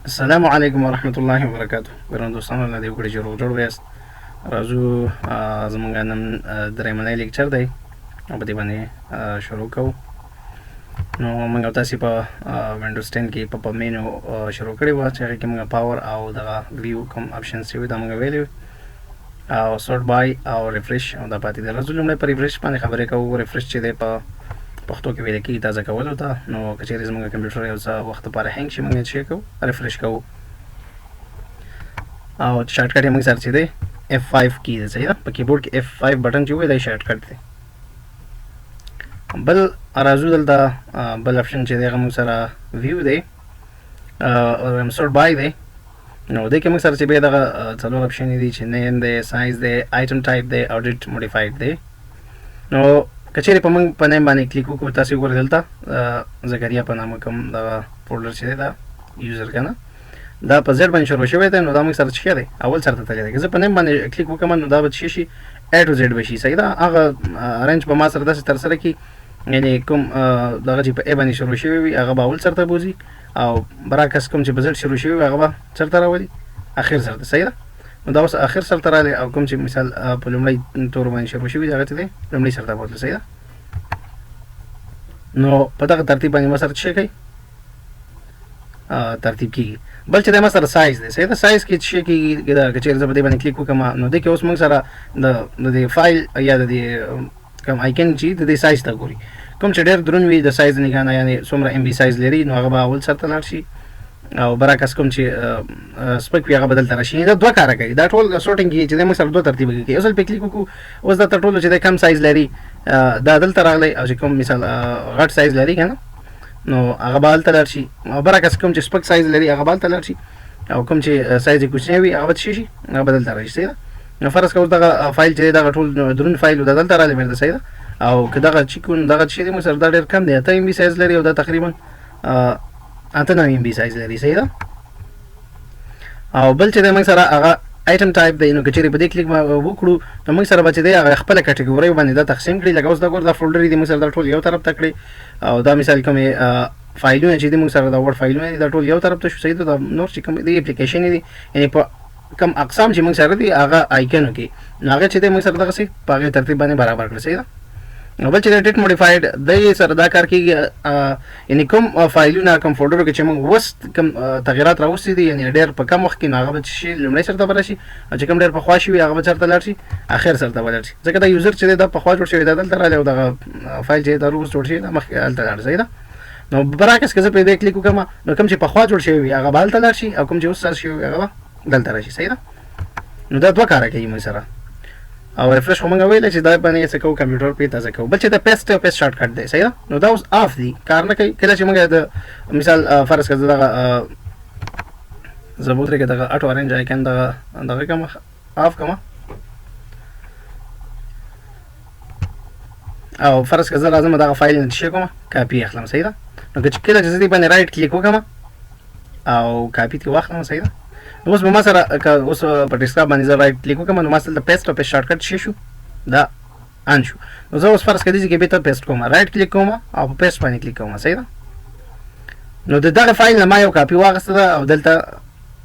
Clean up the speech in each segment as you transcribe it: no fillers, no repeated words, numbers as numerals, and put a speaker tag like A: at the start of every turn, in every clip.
A: السلام علیکم ورحمت الله وبرکاتو. ګرانو دوستانو له دې وکړي چې روغ جوړ ویاست. راځو زموږ نن درېیمنی لیکچر دی او په دې باندې شروع کوو. نو موږ او تاسې په وینډوز 10 کې په مینو شروع کړې وه چې هغې کې موږ پاور او دغه ویو کوم اپشنز چې وي دا موږ ویلي او سورټ بای او ریفریش او دا پاتې دی. راځو لومړی په ریفریش باندې خبرې کوو. ریفریش چې دی په پښتو کې ویل کېږي تازه کولو ته. نو که چېرې زموږ کمپیوټر یو څه وخت لپاره هینګ شي موږ یې څه کوو ریفریش کوو او شارټ کټ یې موږ سره چې دی F5 کی دی. صحیح ده، په کیبورډ کې F5 بټن چې وي دا شارټ کټ دی. بل راځو دلته بل اپشن چې دی هغه موږ سره ویو دی او سورټ بای دی. نو دې کې موږ سره چې بیا دغه څلور اپشن دي چې نیم دی، سایز دی، آیټم ټایپ دی او ډیټ موډیفاید دی. نو که چېرې په موږ په نیم باندې کلیک وکړو تاسې وګورئ دلته زکریا په نامه کوم دغه فولډر چې دی دا یوزر که نه دا په زیډ باندې شروع شوی دی. نو دا موږ سره څه دی اول سره ته تللی دی. که زه په نیم باندې کلیک وکړم نو دا به څه شي A to Z به شي. صحیح ده، هغه رنج به ما سره داسې ترسره کړي یعنې کوم دغه چې په A باندې شروع شوی وي هغه به اول سر ته بوځي او برعکس کوم چې په زیډ شروع شوی وي هغه به سر ته راولي اخر سر ته. صحیح ده، نو دا اوس اخر سر ته راغلی او کوم چې مثال په لومړی تور باندې شروع شوي دي هغه چې دی لومړي سر ته بوتله. صحیح ده، نو په دغه ترتیب باندې ما سره څه کوي ترتیب کېږي. بل چې دی ما سره سایز دی. صحیح ده، سایز کې څه کېږي دا که چېرې زه په دې باندې کلیک وکړم نو دې کې اوس موږ سره د دې فایل یا د دې کوم آیکن چې د دې سایز ته ګوري. کوم چې ډېر دروند وي د سایز نګاه نه یعنې څومره MB سایز لري نو هغه به اول سر ته لاړ شي او برعکس کوم چې سپک وي هغه به دلته راشي. دا دوه کاره کوي. دا ټول سورټینګ کې چې دی موږ سره دوه ترتیبه کوي. یو ځل پې کلیک وکړو اوس دا تر ټولو چې دی کم سایز لري دا دلته راغلی او چې کوم مثال غټ سایز لري که نه نو هغه به هلته لاړ شي او برعکس کوم چې سپک سایز لري هغه به هلته لاړ شي او کوم چې سایز یې کوچنی وي هغه به څه شي هغه به دلته راشي. صحیح ده، نو فرض کوو دغه فایل چې دی دغه ټول دروند فایل و دا دلته راغلی بیرته. صحیح ده، او که دغه چې کوم دغه چې دی موږ سره دا ډېر کم دی 8 MB سایز لري او دا تقریبا 8 MB سایز لري. صحیح ده، او بل چې دی موږ سره هغه آیټم ټایپ دی. نو که چېرې په دې کلیک وکړو نو موږ سره به چې دی هغه خپله کټګورۍ باندې دا تقسیم کړي. لکه اوس دا ګور دا فولډر دي موږ سره دا ټول یو طرف ته کړي او دا مثال کومې فایلونه چې دي موږ سره دا وړ فایلونه دي دا ټول یو طرف ته شو. صحیح ده، دا نور چې کوم دي اپلیکیشن دي یعنې په کوم اقسام چې موږ سره دي هغه آیکنو کې نو هغه چې دی موږ سره دغسې په هغې ترتیب باندې برابر کړي. صحیح ده، بل چې دی ډیټ موډیفاید دی سره دا کار کېږي یعنې کوم فایلونه کوم فولډرو کې چې موږ اوس کوم تغیرات راوستي دي یعنې ډېر په کم وخت کې نو هغه به څه شي لومړی سر ته به راشي او چې کوم ډېر پخوا شوي هغه به چېرته لاړ شي اخر سر ته به لاړ شي. ځکه دا یوزر چې دی دا پخوا جوړ شوی دا دلته راغلی او دغه فایل چې دا روز جوړ شوی دا مخکې هلته لاړ. صحیح ده، نو برعکس که زه پرې دې کلیک وکړم نو کوم چې پخوا جوړ شوی وي هغه به هلته لاړ شي او کوم چې اوس سر شوی وي هغه به دلته راشي. صحیح ده، نو دا دوه کاره کوي موږ سره او ریفریش خو موږ ویلی چې دا باندې څه کوو کمپیوټر پرې تازه کوو. بل چې د پیسټ او پیسټ شارټ کټ دی. صحیح ده، نو دا اوس آف دی کار نه کوي. کله چې موږ د مثال فرض کړه زه دغه زه به ودرېږه دغه اټو ارینج آیکن دغه کوم آف کوم او فرض کړه زه راځم دغه فایل نه څه کوم کاپي اخلم. صحیح ده، نو که کله چې زه دې باندې رایټ کلیک وکړم او کاپي ترې واخلم. صحیح ده، اوس به ما سره اوس په ډیسکټاپ باندې زه رایټ کلیک وکړم نو ما سره د پیسټ او پیسټ شارټ کټ شو دا ان شو. نو زه اوس فرض کړه دې کې بېرته پیسټ کوم رایټ کلیک کوم او په پیسټ باندې کلیک کوم. صحیح ده، نو د دغه فایل نه ما یو کاپي واخیسته ده او دلته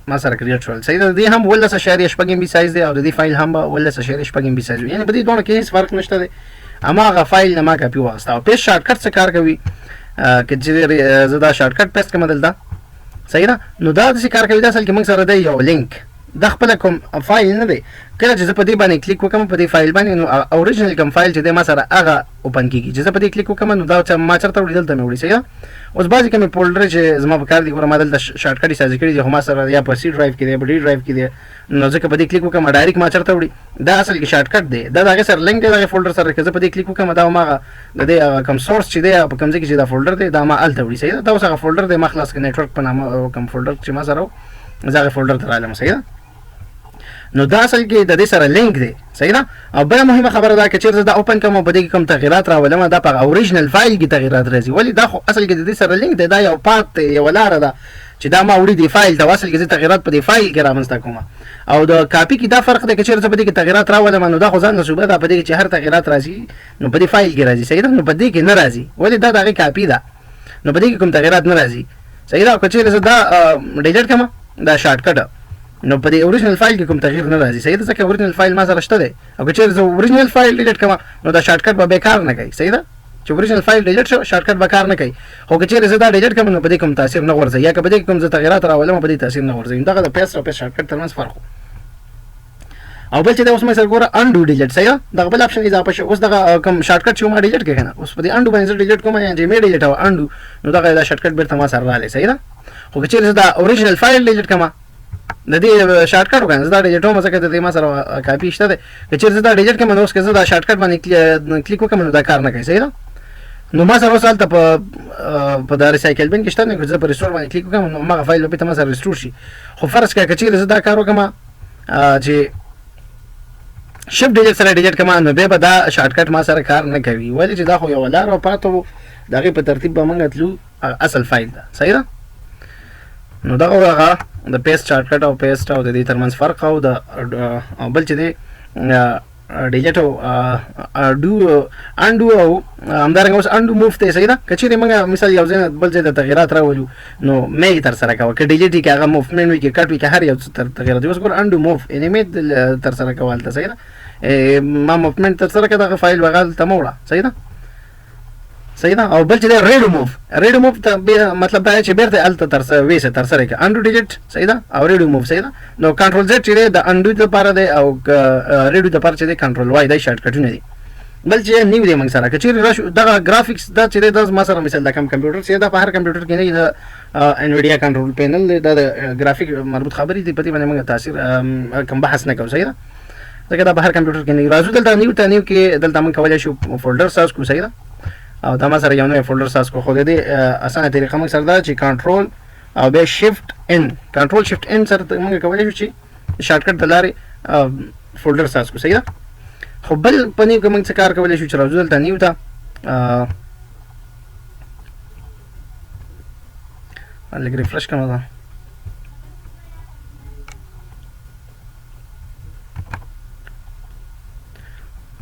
A: ما سره کریټ شول. صحیح ده، د دې هم 12.6 MB سایز دی او د دې فایل هم به 12.6 MB سایز وي یعنې په دې دواړو کې هېڅ فرق نشته دی. هماغه فایل نه ما کاپي واخیسته او پیسټ شارټ کټ څه کار کوي که چې زه دا شارټ کټ پیسټ کړم دلته. صحیح ده، نو دا داسې کار کوي دا اصل کې موږ سره دی یو لینک دا خپله کوم فایل نه دی. کله چې زه په دې باندې کلیک وکړم په دې فایل باندې نو اوریجنل کوم فایل چې دی ما سره هغه اوپن کېږي. چې زه په دې کلیک وکړم نو دا ما چېرته وړي دلته مې وړي. صحیح ده، اوس بعضې کومې فولډر چې زما په کار دي ګوره ما دلته شارټ کټ یې سازي کړي دي خو ما سره یا په C ډرایو کې دی په D ډرایو کې دی نو ځکه په دې کلیک وکړم ډایرکټ ما چېرته وړي. دا اصل کې شارټ کټ دی دا د هغې سره لینک دی دغې فولډر سره. که زه په دې کلیک وکړم دا هماغه د دې کوم سورس چې دی په کوم ځای کې چې دا فولډر دی دا ما هلته وړي. صحیح ده، دا اوس هغه فولډر دی ما خلاص کړ نیټورک په نامه کوم فولډر چې ما سره و زه هغې فولډر ته راغلم. صحیح ده، نو دا اصل کې د دې سره لینک دی. صحیح ده، او بله مهمه خبره دا که چېرته زه دا اوپن کوم او په دې کې کوم تغیرات راولم دا په اوریجنل فایل کې تغیرات راځي. ولې دا خو اصل کې د دې سره لینک دی دا یو پات دی یوه لاره ده چې دا ما وړي دی فایل ته اصل کې زه تغیرات په دې فایل کې رامنځته کوم او د کاپي کې دا فرق دی که چېرته زه په دې کې تغیرات راولم نو دا خو ځان له صوبه ده په دې کې چې هر تغیرات راځي نو په دې فایل کې راځي. صحیح ده، نو په دې کې نه راځي ولې دا د هغې کاپي ده نو په دې کې کوم تغیرات نه راځي. صحیح ده. که چیرې زه دا ډیلیټ کړم دا شارټ کټ نو په دې اوریجنل فایل کې کوم تغییر نه راځي. صحیح ده ځکه اوریجنل فایل ما سره شته دی. او که چیرې زه اوریجنل فایل ډیلیټ کړم نو دا شارټ کټ به بیکار نه کوي. صحیح ده چې اوریجنل فایل ډیلیټ شو شارټ کټ به کار نه کوي. خو که چیرې زه دا ډیلیټ کړم نو په دې کوم تاثیر نه غورځي یا که په دې کوم زه تغیرات راولم په دې تاثیر نه غورځي. دغه د پیسټ او پیسټ شارټ کټ ترمنځ فرق او بل چې دا اوس مې سره ګوره انډو ډیلیټ. صحیح ده دغه بل اپشن اضافه شو. اوس دغه کوم شارټ کټ چې ما ډیلیټ کړی کنه اوس په دې انډو باندې زه ډیلیټ کوم یا چې مې ډیلیټ او انډو نو دغه دا شارټ کټ بیرته ما سره راغلی. صحیح ده خو که چیرې زه دا اوریجنل فایل ډیلیټ کړم د دې شارټ کټ وکړم زه دا ډیلیټ کوم ځکه د دې ما سره کاپي شته دی. که چیرې زه دا ډیلیټ کړم نو اوس که زه دا شارټ کټ باندې کلیک وکړم نو دا کار نه کوي. صحیح ده نو ما سره اوس هلته په دا ریسایکل بین کې شته نو که زه په ریسټور باندې کلیک وکړم نو هماغه فایل به بېرته ما سره ریسټور شي. خو فرض کړه که چیرې زه دا کار وکړم چې شپ ډیلیټ سره ډیلیټ کړم نو بیا به دا شارټ کټ ما سره کار نه کوي ولې چې دا خو یوه لاره پاته وو د هغې په ترتیب به موږ تلو اصل فایل ده. صحیح ده نو دغه هغه د پیسټ شارټ کټ او پیسټ او د دې ترمنځ فرق او د بل چې دی ډیلیټ او انډو او همدارنګه اوس انډو موف دی. صحیح ده که چیرې موږ مثال یو ځای نه بل ځای ته تغیرات راولو نو مې یې ترسره کوه که ډیلیټ وي که هغه موفمنټ وي که کټ وي که هر یو څه تغیرات وي. اوس ګوره انډو موف یعنې مې ترسره کوه هلته. صحیح ده ما موفمنټ ترسره کړه دغه فایل به هلته مه وړه. صحیح ده صحیح ده او بل چې دی ریډو موف ته مطلب دا چې بیرته هلته ویسه ترسره کړه انډو ډیلیټ. صحیح ده او ریډو موف. صحیح ده نو کنټرول زیډ چې دی د انډو دپاره دی او ریډو دپاره چې دی کنټرول وای دا شارټ کټونه دي. بل چې نیو دی موږ سره که چیرې راشو دغه ګرافیکس دا چې دی دا ما سره مثال د کم کمپیوټر چې دا په هر کمپیوټر کې نه د انویډیا کنټرول پینل دی دا د ګرافیک مربوط خبرې دي په دې باندې موږ تاثیر کم بحث نه کوو. صحیح ده ځکه دا په هر کمپیوټر کې نه راځو. دلته نیو کې دلته موږ کولی شو فولډر ساز کړو. صحیح ده او دا ما سره یو نوی فولډر ساز کړو خو د دې اسانه طریقه موږ سره دا چې کنټرول او بیا شفټ ان کنټرول شفټ ان سره موږ کولی شو چې شارټ کټ د لارې فولډر ساز کړو. صحیح ده خو بل په نیو کې موږ څه کار کولی شو چې راځو دلته نیو ته لږ ریفرش کړم دا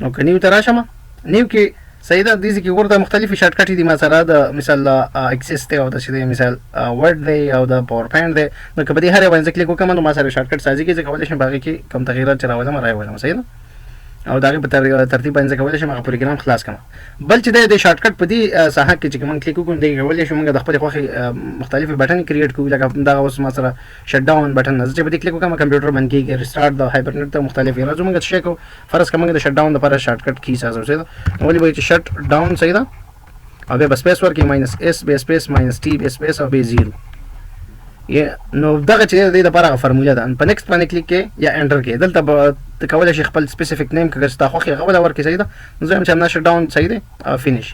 A: نو که نیو ته راشم نیو کې صحیح ده دې کې ورته مختلفې شارټ کټې دي ما سره د مثال اکسس دی او داسې دی مثال ورډ دی او د پاور پوینټ دی نو که په دې هر یو باندې زه کلیک وکړم نو ما سره شارټ کټ سازي کې زه کولی شم په هغې کې کوم تغیرات چې راولم راولم. صحیح ده او د هغې په ترتیب باندې زه کولی شم هغه پروګرام خلاص کړم. بل چې دی د شارټ کټ په دې ساحه کې چې موږ کلیک وکړو دې کولی شو موږ د خپلې خوښې مختلفې بټن کریټ کړو لکه دغه اوس ما سره شټ ډاون بټن زه چې په دې کلیک وکړم کمپیوټر بند کېږي ریسټارټ د هایبرنیټ ته مختلف راځو موږ څه کوو فرض که موږ د شټ ډاون لپاره شارټ کټ کی سازو. صحیح ده ولې به چې شټ ډاون. صحیح ده او بیا به سپیس ورکړئ ماینس اس بیا سپیس ماینس ټي بیا سپیس او بیا زیرو نو دغه چې د دې دپاره هغه فرموله ده. په نیکسټ باندې کلیک کې یا انټر کې دلته به ته کولی شي خپل سپیسیفیک نیم که ستا خوښ یې هغه وله ورکړي. صحیح ده نو زه یم چې همدا شټ ډاون صحیح دی فینش.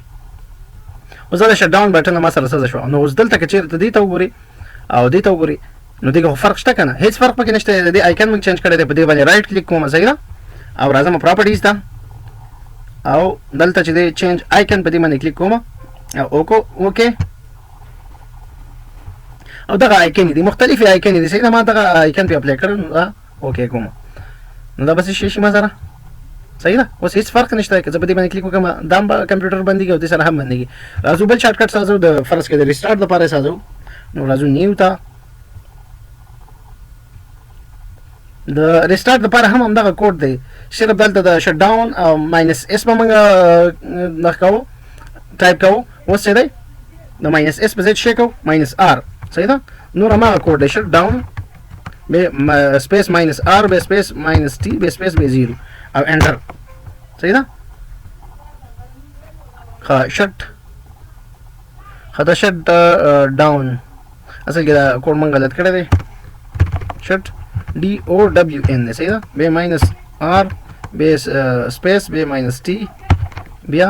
A: اوس دا د شټ ډاون بټن ما سره سزه شوه نو اوس دلته که چېرته دې ته وګورې او دې ته وګورې نو دې کې خو فرق شته که نه هېڅ فرق پکې نشته. د دې آیکن موږ چینج کړی دی په دې باندې رایټ کلیک کوم. صحیح ده او راځم پراپرټیز ته او دلته چې دی چینج آیکن په دې باندې کلیک کوم او اوکې او دغه آیکن دي مختلفې آیکن دي. صحیح ده ما دغه آیکن پې اپلای کړی نو دا اوکې کوم نو دا بس شي ما سره. صحیح ده اوس هېڅ فرق نشته که زه په دې باندې کلیک وکړم دا هم به کمپیوټر بندېږي او دې سره هم بندېږي. راځو بل شارټ کټ سازو د فرض کې د ریسټارټ دپاره یې سازو نو راځو نیو ته د ریسټارټ دپاره هم همدغه کوډ دی صرف دلته د شټ ډاون او ماینس اس به موږ دغه کوو ټایپ کوو. اوس څه دی د ماینس اس په ځای څه کوو ماینس آر. صحیح ده نور هماغه کوډ دی شټ ډاون بیا سپیس ماینس آر بیا سپیس ماینس ټي بیا سپیس بیا زیرو او انټر. صحیح ده ښه دا شټ ډاون اصل کې دا کوډ موږ غلط کړی دی شټ ډي او ډبلیو ان دی. صحیح ده بیا ماینس آر بیا سپیس بیا ماینس ټي بیا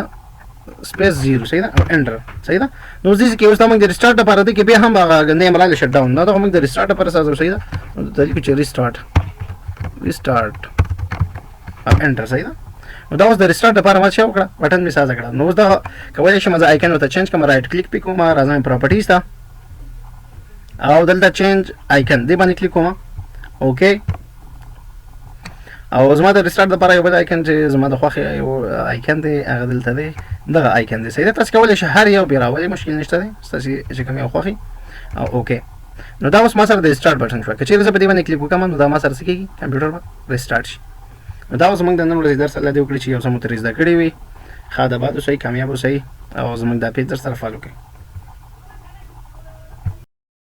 A: سپیس زیرو. صحیح ده او انټر. صحیح ده نو اوس دې کې اوس دا موږ د ریسټارټ دپاره دی کې بیا هم هغه نیم راغلی شټ ډاون دا دغه موږ د ریسټارټ دپاره سازو. صحیح ده نو دلته لیکو چې ریسټارټ او انټر. صحیح ده نو دا اوس د ریسټارټ دپاره ما څه وکړه بټن مې سازه کړه. نو اوس دا کولی شم زه آیکن ورته چینج کړم رایټ کلیک پې کوم راځم پراپرټیز ته او دلته چینج آیکن دې باندې کلیک کوم اوکې او زما د ریسټارټ دپاره یو بل آیکن چې زما د خوښې یو آیکن دی هغه دلته دی دغه آیکن دی. صحیح ده تاسو کولی شئ هر یو بیا راولئ مشکل نشته دی ستاسې چې کوم یو خوښي او اوکې. نو دا اوس ما سره د ریسټارټ بټن شو. که چیرې زه په دې باندې کلیک وکړم نو دا ما سره څه کېږي، کمپیوټر به ریسټارټ شي. نو دا اوس موږ د نن ورځې درس الله دې وکړي چې یو څه مو ترې زده کړي وي. ښه اد آباد اوسئ، کامیاب اوسئ او زموږ دا پیج در سره فالو کړئ.